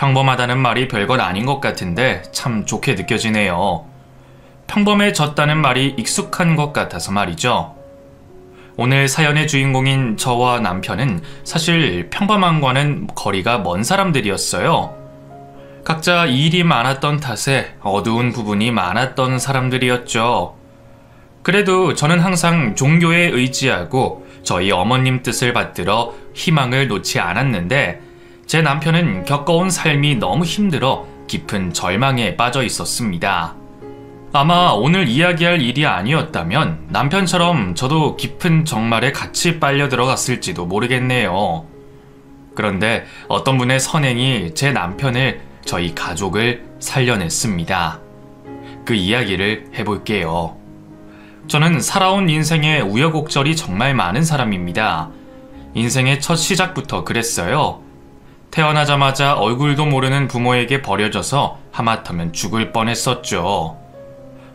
평범하다는 말이 별것 아닌 것 같은데 참 좋게 느껴지네요. 평범해졌다는 말이 익숙한 것 같아서 말이죠. 오늘 사연의 주인공인 저와 남편은 사실 평범함과는 거리가 먼 사람들이었어요. 각자 일이 많았던 탓에 어두운 부분이 많았던 사람들이었죠. 그래도 저는 항상 종교에 의지하고 저희 어머님 뜻을 받들어 희망을 놓지 않았는데 제 남편은 겪어온 삶이 너무 힘들어 깊은 절망에 빠져 있었습니다. 아마 오늘 이야기할 일이 아니었다면 남편처럼 저도 깊은 정말에 같이 빨려 들어갔을지도 모르겠네요. 그런데 어떤 분의 선행이 제 남편을, 저희 가족을 살려냈습니다. 그 이야기를 해볼게요. 저는 살아온 인생에 우여곡절이 정말 많은 사람입니다. 인생의 첫 시작부터 그랬어요. 태어나자마자 얼굴도 모르는 부모에게 버려져서 하마터면 죽을 뻔했었죠.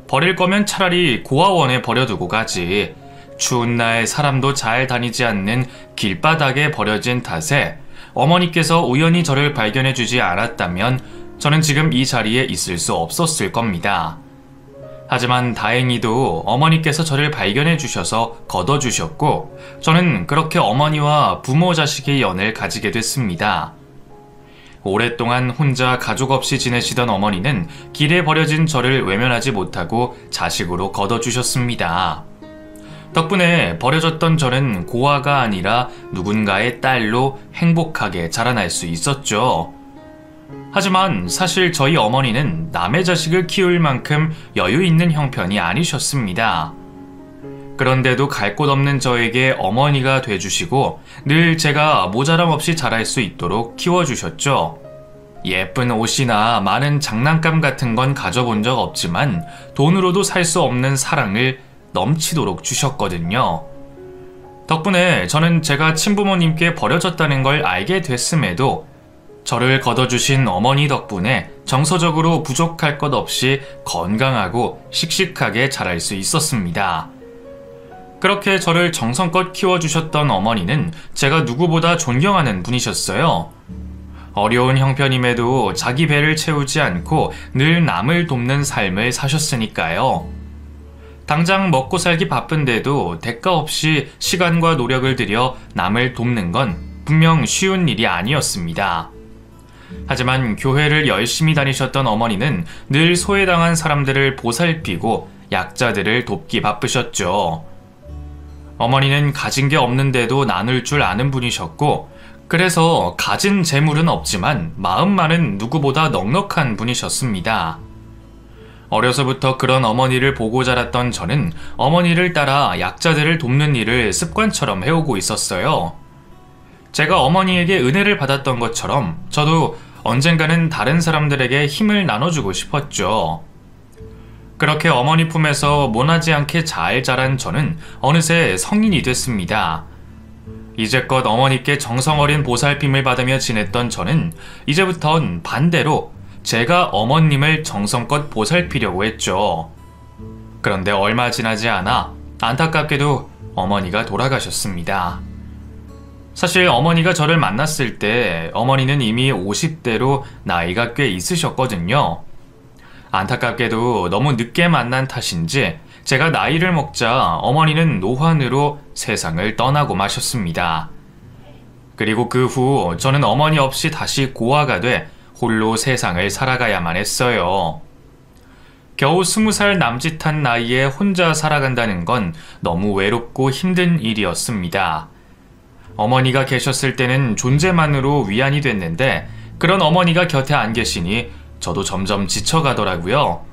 버릴 거면 차라리 고아원에 버려두고 가지. 추운 날 사람도 잘 다니지 않는 길바닥에 버려진 탓에 어머니께서 우연히 저를 발견해주지 않았다면 저는 지금 이 자리에 있을 수 없었을 겁니다. 하지만 다행히도 어머니께서 저를 발견해 주셔서 걷어주셨고 저는 그렇게 어머니와 부모 자식의 연을 가지게 됐습니다. 오랫동안 혼자 가족 없이 지내시던 어머니는 길에 버려진 저를 외면하지 못하고 자식으로 걷어주셨습니다. 덕분에 버려졌던 저는 고아가 아니라 누군가의 딸로 행복하게 자라날 수 있었죠. 하지만 사실 저희 어머니는 남의 자식을 키울 만큼 여유 있는 형편이 아니셨습니다. 그런데도 갈 곳 없는 저에게 어머니가 돼주시고 늘 제가 모자람 없이 자랄 수 있도록 키워주셨죠. 예쁜 옷이나 많은 장난감 같은 건 가져본 적 없지만 돈으로도 살 수 없는 사랑을 넘치도록 주셨거든요. 덕분에 저는 제가 친부모님께 버려졌다는 걸 알게 됐음에도 저를 걷어주신 어머니 덕분에 정서적으로 부족할 것 없이 건강하고 씩씩하게 자랄 수 있었습니다. 그렇게 저를 정성껏 키워주셨던 어머니는 제가 누구보다 존경하는 분이셨어요. 어려운 형편임에도 자기 배를 채우지 않고 늘 남을 돕는 삶을 사셨으니까요. 당장 먹고 살기 바쁜데도 대가 없이 시간과 노력을 들여 남을 돕는 건 분명 쉬운 일이 아니었습니다. 하지만 교회를 열심히 다니셨던 어머니는 늘 소외당한 사람들을 보살피고 약자들을 돕기 바쁘셨죠. 어머니는 가진 게 없는데도 나눌 줄 아는 분이셨고 그래서 가진 재물은 없지만 마음만은 누구보다 넉넉한 분이셨습니다. 어려서부터 그런 어머니를 보고 자랐던 저는 어머니를 따라 약자들을 돕는 일을 습관처럼 해오고 있었어요. 제가 어머니에게 은혜를 받았던 것처럼 저도 언젠가는 다른 사람들에게 힘을 나눠주고 싶었죠. 그렇게 어머니 품에서 모나지 않게 잘 자란 저는 어느새 성인이 됐습니다. 이제껏 어머니께 정성 어린 보살핌을 받으며 지냈던 저는 이제부턴 반대로 제가 어머님을 정성껏 보살피려고 했죠. 그런데 얼마 지나지 않아 안타깝게도 어머니가 돌아가셨습니다. 사실 어머니가 저를 만났을 때 어머니는 이미 50대로 나이가 꽤 있으셨거든요. 안타깝게도 너무 늦게 만난 탓인지 제가 나이를 먹자 어머니는 노환으로 세상을 떠나고 마셨습니다. 그리고 그 후 저는 어머니 없이 다시 고아가 돼 홀로 세상을 살아가야만 했어요. 겨우 20살 남짓한 나이에 혼자 살아간다는 건 너무 외롭고 힘든 일이었습니다. 어머니가 계셨을 때는 존재만으로 위안이 됐는데 그런 어머니가 곁에 안 계시니 저도 점점 지쳐가더라고요.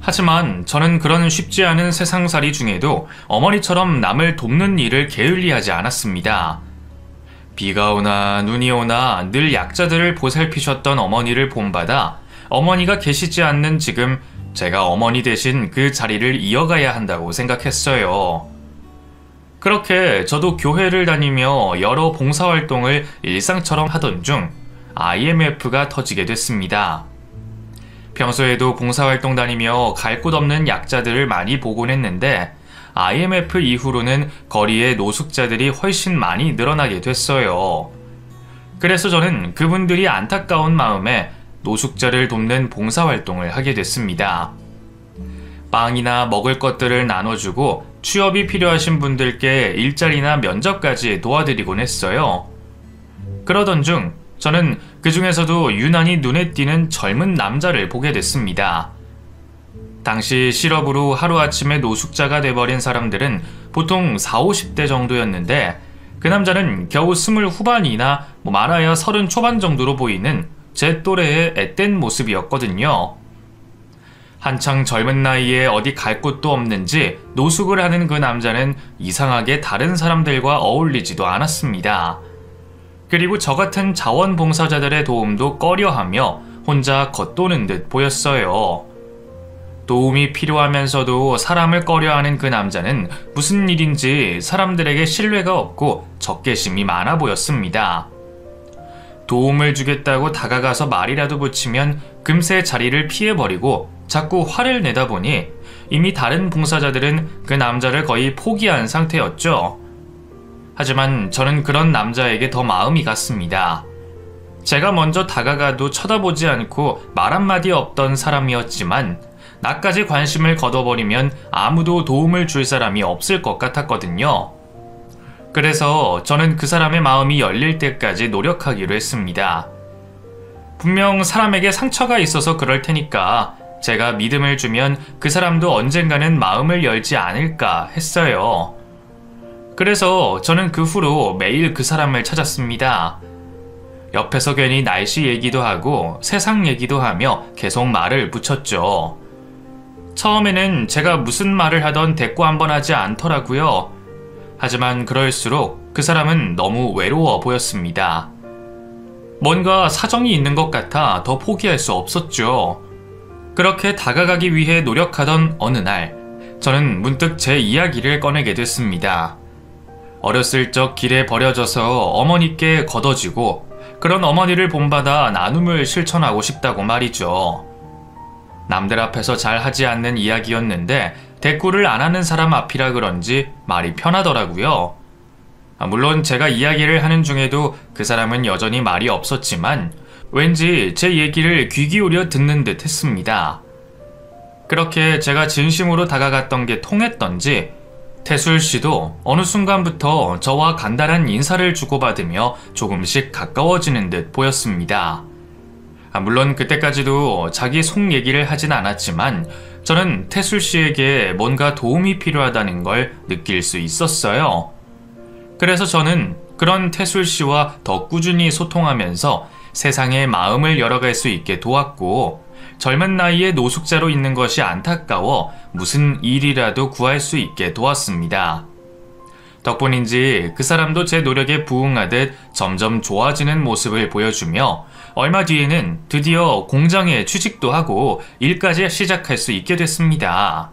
하지만 저는 그런 쉽지 않은 세상살이 중에도 어머니처럼 남을 돕는 일을 게을리하지 않았습니다. 비가 오나 눈이 오나 늘 약자들을 보살피셨던 어머니를 본받아 어머니가 계시지 않는 지금 제가 어머니 대신 그 자리를 이어가야 한다고 생각했어요. 그렇게 저도 교회를 다니며 여러 봉사활동을 일상처럼 하던 중 IMF가 터지게 됐습니다. 평소에도 봉사활동 다니며 갈 곳 없는 약자들을 많이 보곤 했는데 IMF 이후로는 거리에 노숙자들이 훨씬 많이 늘어나게 됐어요. 그래서 저는 그분들이 안타까운 마음에 노숙자를 돕는 봉사활동을 하게 됐습니다. 빵이나 먹을 것들을 나눠주고 취업이 필요하신 분들께 일자리나 면접까지 도와드리곤 했어요. 그러던 중 저는 그 중에서도 유난히 눈에 띄는 젊은 남자를 보게 됐습니다. 당시 실업으로 하루아침에 노숙자가 돼버린 사람들은 보통 40, 50대 정도였는데 그 남자는 겨우 20 후반이나 많아야 30 초반 정도로 보이는 제 또래의 앳된 모습이었거든요. 한창 젊은 나이에 어디 갈 곳도 없는지 노숙을 하는 그 남자는 이상하게 다른 사람들과 어울리지도 않았습니다. 그리고 저 같은 자원봉사자들의 도움도 꺼려하며 혼자 겉도는 듯 보였어요. 도움이 필요하면서도 사람을 꺼려하는 그 남자는 무슨 일인지 사람들에게 신뢰가 없고 적개심이 많아 보였습니다. 도움을 주겠다고 다가가서 말이라도 붙이면 금세 자리를 피해버리고 자꾸 화를 내다 보니 이미 다른 봉사자들은 그 남자를 거의 포기한 상태였죠. 하지만 저는 그런 남자에게 더 마음이 갔습니다. 제가 먼저 다가가도 쳐다보지 않고 말 한마디 없던 사람이었지만 나까지 관심을 걷어버리면 아무도 도움을 줄 사람이 없을 것 같았거든요. 그래서 저는 그 사람의 마음이 열릴 때까지 노력하기로 했습니다. 분명 사람에게 상처가 있어서 그럴 테니까 제가 믿음을 주면 그 사람도 언젠가는 마음을 열지 않을까 했어요. 그래서 저는 그 후로 매일 그 사람을 찾았습니다. 옆에서 괜히 날씨 얘기도 하고 세상 얘기도 하며 계속 말을 붙였죠. 처음에는 제가 무슨 말을 하던 대꾸 한번 하지 않더라고요. 하지만 그럴수록 그 사람은 너무 외로워 보였습니다. 뭔가 사정이 있는 것 같아 더 포기할 수 없었죠. 그렇게 다가가기 위해 노력하던 어느 날, 저는 문득 제 이야기를 꺼내게 됐습니다. 어렸을 적 길에 버려져서 어머니께 걷어지고 그런 어머니를 본받아 나눔을 실천하고 싶다고 말이죠. 남들 앞에서 잘 하지 않는 이야기였는데 대꾸를 안 하는 사람 앞이라 그런지 말이 편하더라고요. 물론 제가 이야기를 하는 중에도 그 사람은 여전히 말이 없었지만 왠지 제 얘기를 귀 기울여 듣는 듯 했습니다. 그렇게 제가 진심으로 다가갔던 게 통했던지 태술 씨도 어느 순간부터 저와 간단한 인사를 주고받으며 조금씩 가까워지는 듯 보였습니다. 물론 그때까지도 자기 속 얘기를 하진 않았지만 저는 태술 씨에게 뭔가 도움이 필요하다는 걸 느낄 수 있었어요. 그래서 저는 그런 태술 씨와 더 꾸준히 소통하면서 세상에 마음을 열어갈 수 있게 도왔고 젊은 나이에 노숙자로 있는 것이 안타까워 무슨 일이라도 구할 수 있게 도왔습니다. 덕분인지 그 사람도 제 노력에 부응하듯 점점 좋아지는 모습을 보여주며 얼마 뒤에는 드디어 공장에 취직도 하고 일까지 시작할 수 있게 됐습니다.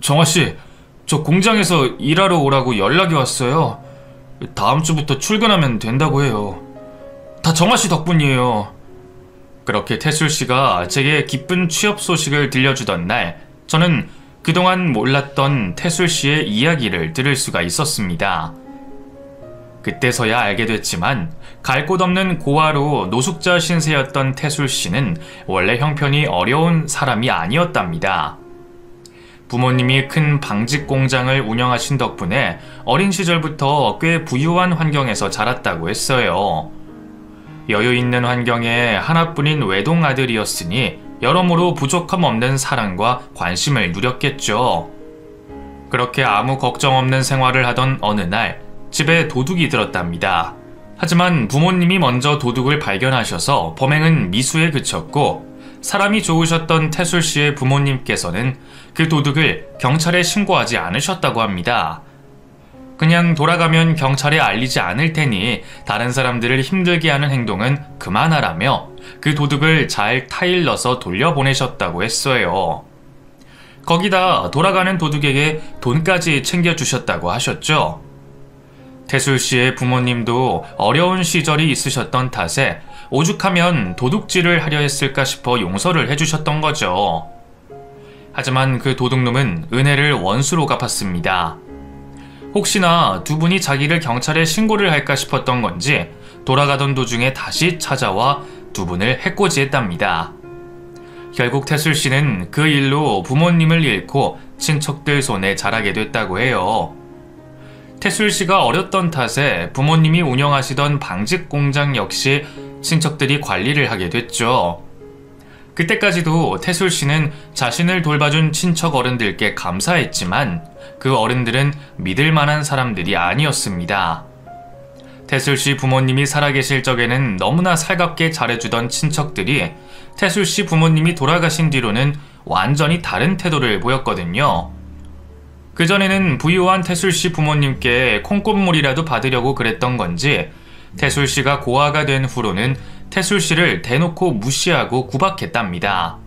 정아씨, 저 공장에서 일하러 오라고 연락이 왔어요. 다음 주부터 출근하면 된다고 해요. 다 정아씨 덕분이에요. 그렇게 태술씨가 제게 기쁜 취업 소식을 들려주던 날, 저는 그동안 몰랐던 태술씨의 이야기를 들을 수가 있었습니다. 그때서야 알게 됐지만 갈 곳 없는 고아로 노숙자 신세였던 태술씨는 원래 형편이 어려운 사람이 아니었답니다. 부모님이 큰 방직 공장을 운영하신 덕분에 어린 시절부터 꽤 부유한 환경에서 자랐다고 했어요. 여유 있는 환경에 하나뿐인 외동 아들이었으니 여러모로 부족함 없는 사랑과 관심을 누렸겠죠. 그렇게 아무 걱정 없는 생활을 하던 어느 날 집에 도둑이 들었답니다. 하지만 부모님이 먼저 도둑을 발견하셔서 범행은 미수에 그쳤고 사람이 좋으셨던 태술 씨의 부모님께서는 그 도둑을 경찰에 신고하지 않으셨다고 합니다. 그냥 돌아가면 경찰에 알리지 않을 테니 다른 사람들을 힘들게 하는 행동은 그만하라며 그 도둑을 잘 타일러서 돌려보내셨다고 했어요. 거기다 돌아가는 도둑에게 돈까지 챙겨주셨다고 하셨죠. 태술 씨의 부모님도 어려운 시절이 있으셨던 탓에 오죽하면 도둑질을 하려 했을까 싶어 용서를 해주셨던 거죠. 하지만 그 도둑놈은 은혜를 원수로 갚았습니다. 혹시나 두 분이 자기를 경찰에 신고를 할까 싶었던 건지 돌아가던 도중에 다시 찾아와 두 분을 해코지했답니다. 결국 태술 씨는 그 일로 부모님을 잃고 친척들 손에 자라게 됐다고 해요. 태술 씨가 어렸던 탓에 부모님이 운영하시던 방직 공장 역시 친척들이 관리를 하게 됐죠. 그때까지도 태술 씨는 자신을 돌봐준 친척 어른들께 감사했지만 그 어른들은 믿을 만한 사람들이 아니었습니다. 태술 씨 부모님이 살아계실 적에는 너무나 살갑게 잘해주던 친척들이 태술 씨 부모님이 돌아가신 뒤로는 완전히 다른 태도를 보였거든요. 그전에는 부유한 태술 씨 부모님께 콩고물이라도 받으려고 그랬던 건지 태술 씨가 고아가 된 후로는 태술 씨를 대놓고 무시하고 구박했답니다.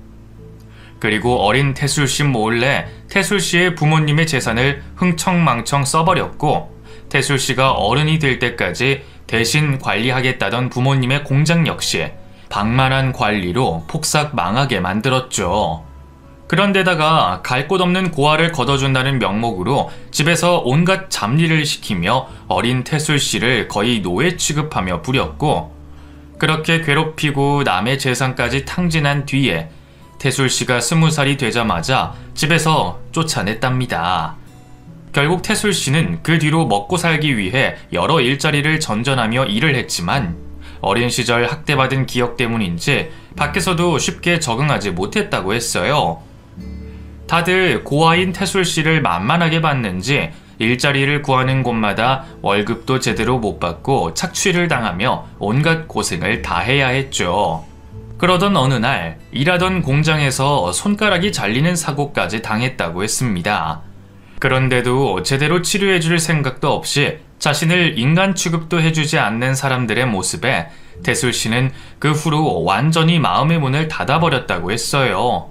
그리고 어린 태술 씨 몰래 태술 씨의 부모님의 재산을 흥청망청 써버렸고 태술 씨가 어른이 될 때까지 대신 관리하겠다던 부모님의 공장 역시 방만한 관리로 폭삭 망하게 만들었죠. 그런데다가 갈 곳 없는 고아를 걷어준다는 명목으로 집에서 온갖 잡일을 시키며 어린 태술 씨를 거의 노예 취급하며 부렸고, 그렇게 괴롭히고 남의 재산까지 탕진한 뒤에 태술 씨가 20살이 되자마자 집에서 쫓아냈답니다. 결국 태술 씨는 그 뒤로 먹고 살기 위해 여러 일자리를 전전하며 일을 했지만 어린 시절 학대받은 기억 때문인지 밖에서도 쉽게 적응하지 못했다고 했어요. 다들 고아인 태술 씨를 만만하게 봤는지 일자리를 구하는 곳마다 월급도 제대로 못 받고 착취를 당하며 온갖 고생을 다 해야 했죠. 그러던 어느 날 일하던 공장에서 손가락이 잘리는 사고까지 당했다고 했습니다. 그런데도 제대로 치료해줄 생각도 없이 자신을 인간 취급도 해주지 않는 사람들의 모습에 태술 씨는 그 후로 완전히 마음의 문을 닫아버렸다고 했어요.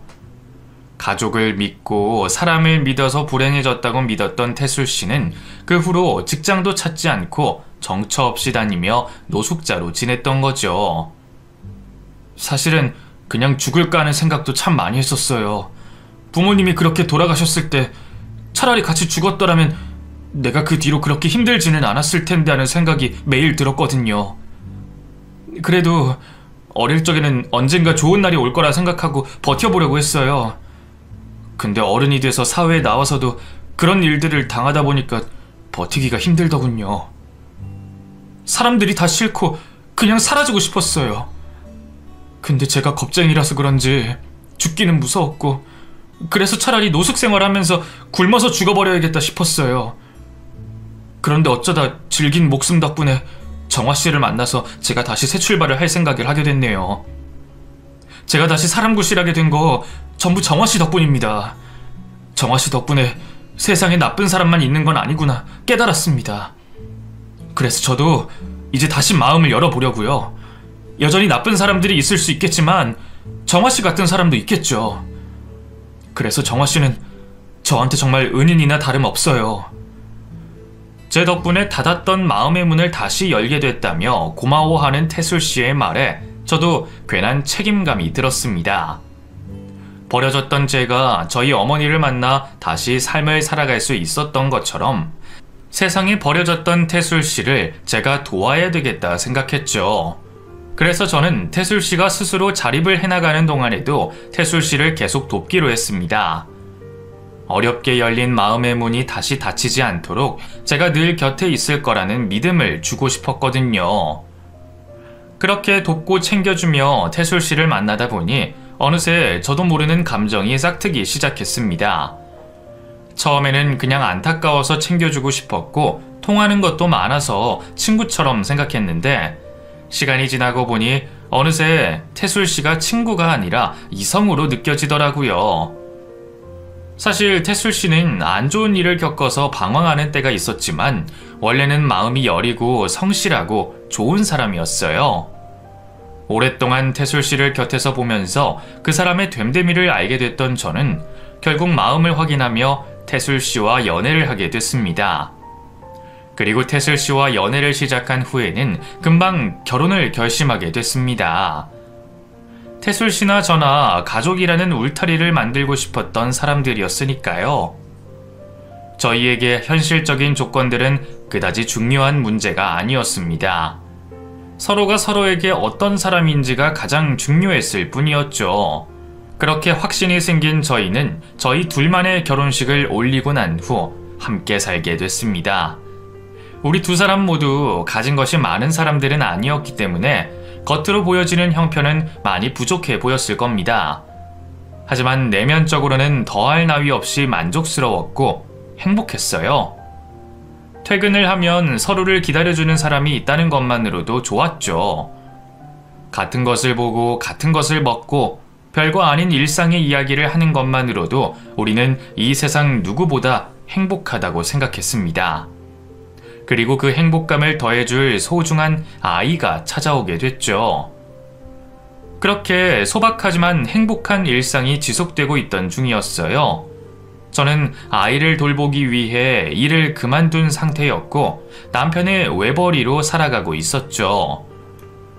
가족을 믿고 사람을 믿어서 불행해졌다고 믿었던 태술 씨는 그 후로 직장도 찾지 않고 정처 없이 다니며 노숙자로 지냈던 거죠. 사실은 그냥 죽을까 하는 생각도 참 많이 했었어요. 부모님이 그렇게 돌아가셨을 때 차라리 같이 죽었더라면 내가 그 뒤로 그렇게 힘들지는 않았을 텐데 하는 생각이 매일 들었거든요. 그래도 어릴 적에는 언젠가 좋은 날이 올 거라 생각하고 버텨보려고 했어요. 근데 어른이 돼서 사회에 나와서도 그런 일들을 당하다 보니까 버티기가 힘들더군요. 사람들이 다 싫고 그냥 사라지고 싶었어요. 근데 제가 겁쟁이라서 그런지 죽기는 무서웠고, 그래서 차라리 노숙 생활하면서 굶어서 죽어버려야겠다 싶었어요. 그런데 어쩌다 질긴 목숨 덕분에 정화씨를 만나서 제가 다시 새 출발을 할 생각을 하게 됐네요. 제가 다시 사람 구실하게 된 거 전부 정화씨 덕분입니다. 정화씨 덕분에 세상에 나쁜 사람만 있는 건 아니구나 깨달았습니다. 그래서 저도 이제 다시 마음을 열어보려고요. 여전히 나쁜 사람들이 있을 수 있겠지만 정화씨 같은 사람도 있겠죠. 그래서 정화씨는 저한테 정말 은인이나 다름없어요. 제 덕분에 닫았던 마음의 문을 다시 열게 됐다며 고마워하는 태술씨의 말에 저도 괜한 책임감이 들었습니다. 버려졌던 제가 저희 어머니를 만나 다시 삶을 살아갈 수 있었던 것처럼 세상에 버려졌던 태술씨를 제가 도와야 되겠다 생각했죠. 그래서 저는 태술씨가 스스로 자립을 해나가는 동안에도 태술씨를 계속 돕기로 했습니다. 어렵게 열린 마음의 문이 다시 닫히지 않도록 제가 늘 곁에 있을 거라는 믿음을 주고 싶었거든요. 그렇게 돕고 챙겨주며 태술씨를 만나다 보니 어느새 저도 모르는 감정이 싹트기 시작했습니다. 처음에는 그냥 안타까워서 챙겨주고 싶었고 통하는 것도 많아서 친구처럼 생각했는데 시간이 지나고 보니 어느새 태술씨가 친구가 아니라 이성으로 느껴지더라고요. 사실 태술씨는 안 좋은 일을 겪어서 방황하는 때가 있었지만 원래는 마음이 여리고 성실하고 좋은 사람이었어요. 오랫동안 태술씨를 곁에서 보면서 그 사람의 됨됨이를 알게 됐던 저는 결국 마음을 확인하며 태술씨와 연애를 하게 됐습니다. 그리고 태술씨와 연애를 시작한 후에는 금방 결혼을 결심하게 됐습니다. 태술씨나 저나 가족이라는 울타리를 만들고 싶었던 사람들이었으니까요. 저희에게 현실적인 조건들은 그다지 중요한 문제가 아니었습니다. 서로가 서로에게 어떤 사람인지가 가장 중요했을 뿐이었죠. 그렇게 확신이 생긴 저희는 저희 둘만의 결혼식을 올리고 난 후 함께 살게 됐습니다. 우리 두 사람 모두 가진 것이 많은 사람들은 아니었기 때문에 겉으로 보여지는 형편은 많이 부족해 보였을 겁니다. 하지만 내면적으로는 더할 나위 없이 만족스러웠고 행복했어요. 퇴근을 하면 서로를 기다려주는 사람이 있다는 것만으로도 좋았죠. 같은 것을 보고 같은 것을 먹고 별거 아닌 일상의 이야기를 하는 것만으로도 우리는 이 세상 누구보다 행복하다고 생각했습니다. 그리고 그 행복감을 더해줄 소중한 아이가 찾아오게 됐죠. 그렇게 소박하지만 행복한 일상이 지속되고 있던 중이었어요. 저는 아이를 돌보기 위해 일을 그만둔 상태였고 남편의 외벌이로 살아가고 있었죠.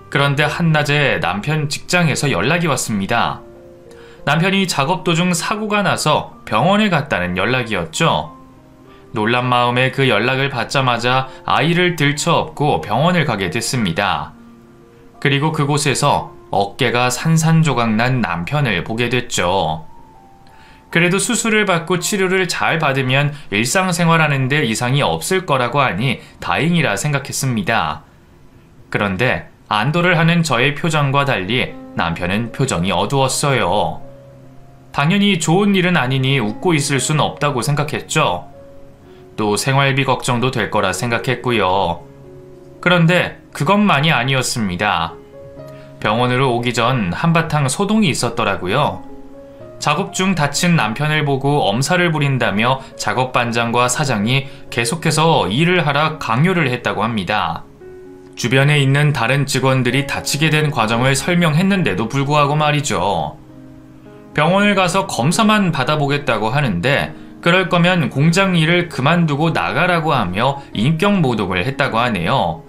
그런데 한낮에 남편 직장에서 연락이 왔습니다. 남편이 작업 도중 사고가 나서 병원에 갔다는 연락이었죠. 놀란 마음에 그 연락을 받자마자 아이를 들쳐업고 병원을 가게 됐습니다. 그리고 그곳에서 어깨가 산산조각난 남편을 보게 됐죠. 그래도 수술을 받고 치료를 잘 받으면 일상생활하는 데 이상이 없을 거라고 하니 다행이라 생각했습니다. 그런데 안도를 하는 저의 표정과 달리 남편은 표정이 어두웠어요. 당연히 좋은 일은 아니니 웃고 있을 순 없다고 생각했죠. 또 생활비 걱정도 될 거라 생각했고요. 그런데 그것만이 아니었습니다. 병원으로 오기 전 한바탕 소동이 있었더라고요. 작업 중 다친 남편을 보고 엄살을 부린다며 작업반장과 사장이 계속해서 일을 하라 강요를 했다고 합니다. 주변에 있는 다른 직원들이 다치게 된 과정을 설명했는데도 불구하고 말이죠. 병원을 가서 검사만 받아보겠다고 하는데 그럴 거면 공장 일을 그만두고 나가라고 하며 인격 모독을 했다고 하네요.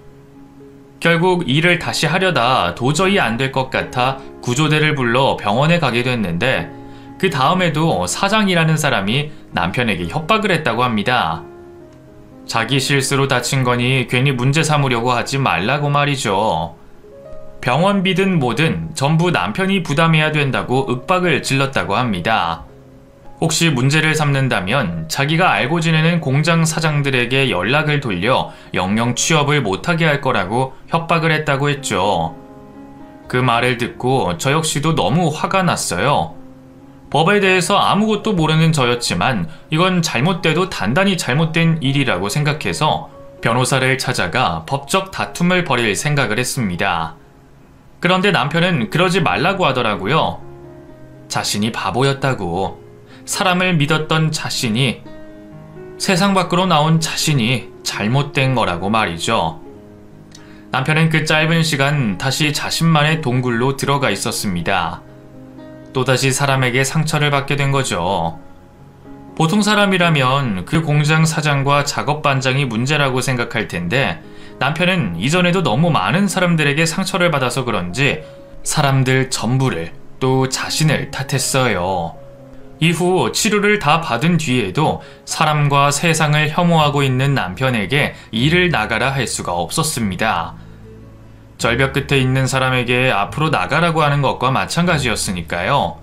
결국 일을 다시 하려다 도저히 안 될 것 같아 구조대를 불러 병원에 가게 됐는데 그 다음에도 사장이라는 사람이 남편에게 협박을 했다고 합니다. 자기 실수로 다친 거니 괜히 문제 삼으려고 하지 말라고 말이죠. 병원비든 뭐든 전부 남편이 부담해야 된다고 윽박을 질렀다고 합니다. 혹시 문제를 삼는다면 자기가 알고 지내는 공장 사장들에게 연락을 돌려 영영 취업을 못하게 할 거라고 협박을 했다고 했죠. 그 말을 듣고 저 역시도 너무 화가 났어요. 법에 대해서 아무것도 모르는 저였지만 이건 잘못돼도 단단히 잘못된 일이라고 생각해서 변호사를 찾아가 법적 다툼을 벌일 생각을 했습니다. 그런데 남편은 그러지 말라고 하더라고요. 자신이 바보였다고. 사람을 믿었던 자신이, 세상 밖으로 나온 자신이 잘못된 거라고 말이죠. 남편은 그 짧은 시간 다시 자신만의 동굴로 들어가 있었습니다. 또다시 사람에게 상처를 받게 된 거죠. 보통 사람이라면 그 공장 사장과 작업 반장이 문제라고 생각할 텐데 남편은 이전에도 너무 많은 사람들에게 상처를 받아서 그런지 사람들 전부를 또 자신을 탓했어요. 이후 치료를 다 받은 뒤에도 사람과 세상을 혐오하고 있는 남편에게 일을 나가라 할 수가 없었습니다. 절벽 끝에 있는 사람에게 앞으로 나가라고 하는 것과 마찬가지였으니까요.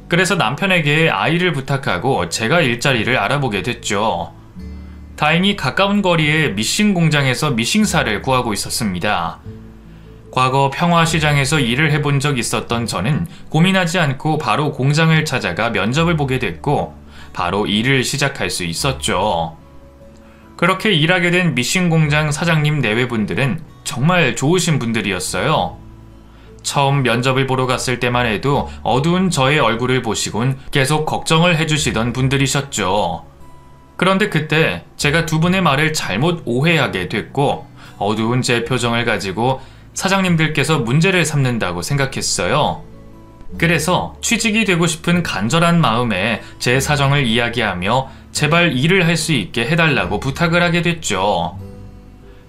그래서 남편에게 아이를 부탁하고 제가 일자리를 알아보게 됐죠. 다행히 가까운 거리에 미싱 공장에서 미싱사를 구하고 있었습니다. 과거 평화시장에서 일을 해본 적 있었던 저는 고민하지 않고 바로 공장을 찾아가 면접을 보게 됐고 바로 일을 시작할 수 있었죠. 그렇게 일하게 된 미싱 공장 사장님 내외분들은 정말 좋으신 분들이었어요. 처음 면접을 보러 갔을 때만 해도 어두운 저의 얼굴을 보시곤 계속 걱정을 해주시던 분들이셨죠. 그런데 그때 제가 두 분의 말을 잘못 오해하게 됐고 어두운 제 표정을 가지고 사장님들께서 문제를 삼는다고 생각했어요. 그래서 취직이 되고 싶은 간절한 마음에 제 사정을 이야기하며 제발 일을 할 수 있게 해달라고 부탁을 하게 됐죠.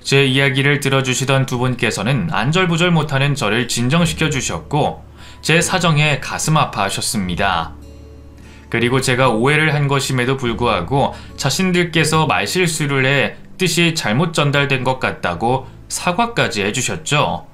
제 이야기를 들어주시던 두 분께서는 안절부절 못하는 저를 진정시켜 주셨고 제 사정에 가슴 아파하셨습니다. 그리고 제가 오해를 한 것임에도 불구하고 자신들께서 말실수를 해 뜻이 잘못 전달된 것 같다고 사과까지 해주셨죠.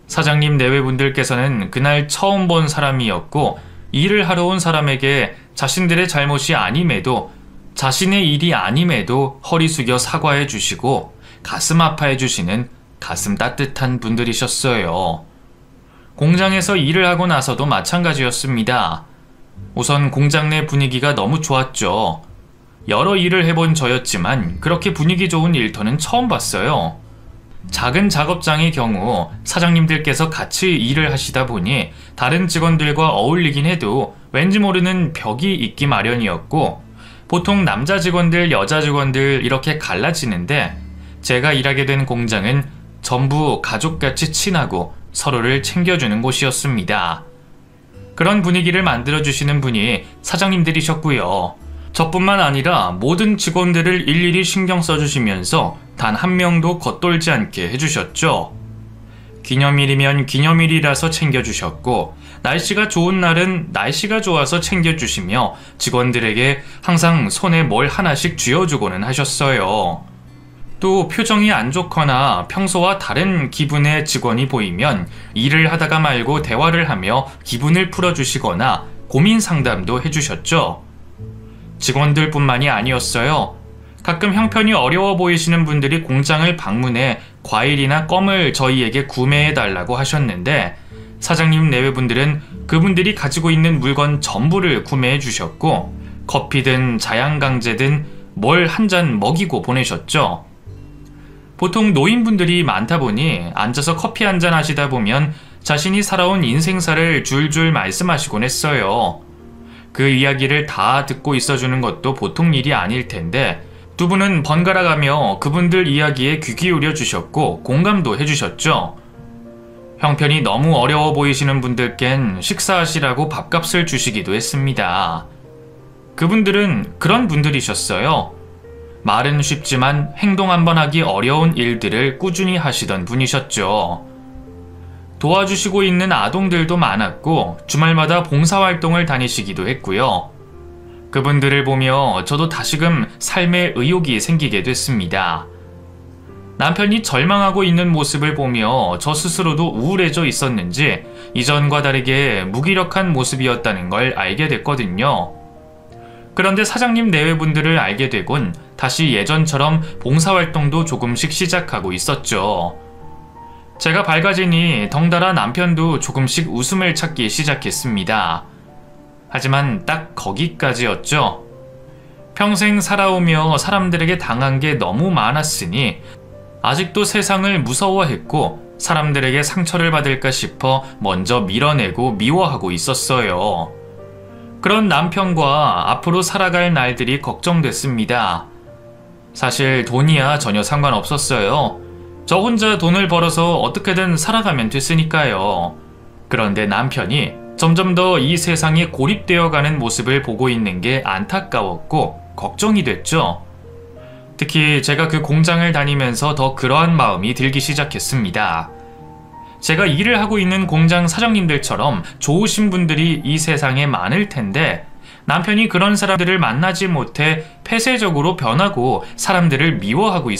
사장님 내외분들께서는 그날 처음 본 사람이었고 일을 하러 온 사람에게 자신들의 잘못이 아님에도 자신의 일이 아님에도 허리 숙여 사과해 주시고 가슴 아파해 주시는 가슴 따뜻한 분들이셨어요. 공장에서 일을 하고 나서도 마찬가지였습니다. 우선 공장 내 분위기가 너무 좋았죠. 여러 일을 해본 저였지만 그렇게 분위기 좋은 일터는 처음 봤어요. 작은 작업장의 경우 사장님들께서 같이 일을 하시다 보니 다른 직원들과 어울리긴 해도 왠지 모르는 벽이 있기 마련이었고, 보통 남자 직원들, 여자 직원들 이렇게 갈라지는데 제가 일하게 된 공장은 전부 가족같이 친하고 서로를 챙겨주는 곳이었습니다. 그런 분위기를 만들어주시는 분이 사장님들이셨고요. 저뿐만 아니라 모든 직원들을 일일이 신경 써주시면서 단 한 명도 겉돌지 않게 해주셨죠. 기념일이면 기념일이라서 챙겨주셨고, 날씨가 좋은 날은 날씨가 좋아서 챙겨주시며 직원들에게 항상 손에 뭘 하나씩 쥐어주고는 하셨어요. 또 표정이 안 좋거나 평소와 다른 기분의 직원이 보이면 일을 하다가 말고 대화를 하며 기분을 풀어주시거나 고민 상담도 해주셨죠. 직원들뿐만이 아니었어요. 가끔 형편이 어려워 보이시는 분들이 공장을 방문해 과일이나 껌을 저희에게 구매해달라고 하셨는데 사장님 내외분들은 그분들이 가지고 있는 물건 전부를 구매해 주셨고 커피든 자양강제든 뭘 한 잔 먹이고 보내셨죠. 보통 노인분들이 많다 보니 앉아서 커피 한 잔 하시다 보면 자신이 살아온 인생사를 줄줄 말씀하시곤 했어요. 그 이야기를 다 듣고 있어주는 것도 보통 일이 아닐 텐데 두 분은 번갈아가며 그분들 이야기에 귀 기울여 주셨고 공감도 해주셨죠. 형편이 너무 어려워 보이시는 분들께는 식사하시라고 밥값을 주시기도 했습니다. 그분들은 그런 분들이셨어요. 말은 쉽지만 행동 한번 하기 어려운 일들을 꾸준히 하시던 분이셨죠. 도와주시고 있는 아동들도 많았고 주말마다 봉사활동을 다니시기도 했고요. 그분들을 보며 저도 다시금 삶의 의욕이 생기게 됐습니다. 남편이 절망하고 있는 모습을 보며 저 스스로도 우울해져 있었는지 이전과 다르게 무기력한 모습이었다는 걸 알게 됐거든요. 그런데 사장님 내외분들을 알게 되곤 다시 예전처럼 봉사활동도 조금씩 시작하고 있었죠. 제가 밝아지니 덩달아 남편도 조금씩 웃음을 찾기 시작했습니다. 하지만 딱 거기까지였죠. 평생 살아오며 사람들에게 당한 게 너무 많았으니 아직도 세상을 무서워했고 사람들에게 상처를 받을까 싶어 먼저 밀어내고 미워하고 있었어요. 그런 남편과 앞으로 살아갈 날들이 걱정됐습니다. 사실 돈이야 전혀 상관없었어요. 저 혼자 돈을 벌어서 어떻게든 살아가면 됐으니까요. 그런데 남편이 점점 더 이 세상에 고립되어 가는 모습을 보고 있는 게 안타까웠고 걱정이 됐죠. 특히 제가 그 공장을 다니면서 더 그러한 마음이 들기 시작했습니다. 제가 일을 하고 있는 공장 사장님들처럼 좋으신 분들이 이 세상에 많을 텐데 남편이 그런 사람들을 만나지 못해 폐쇄적으로 변하고 사람들을 미워하고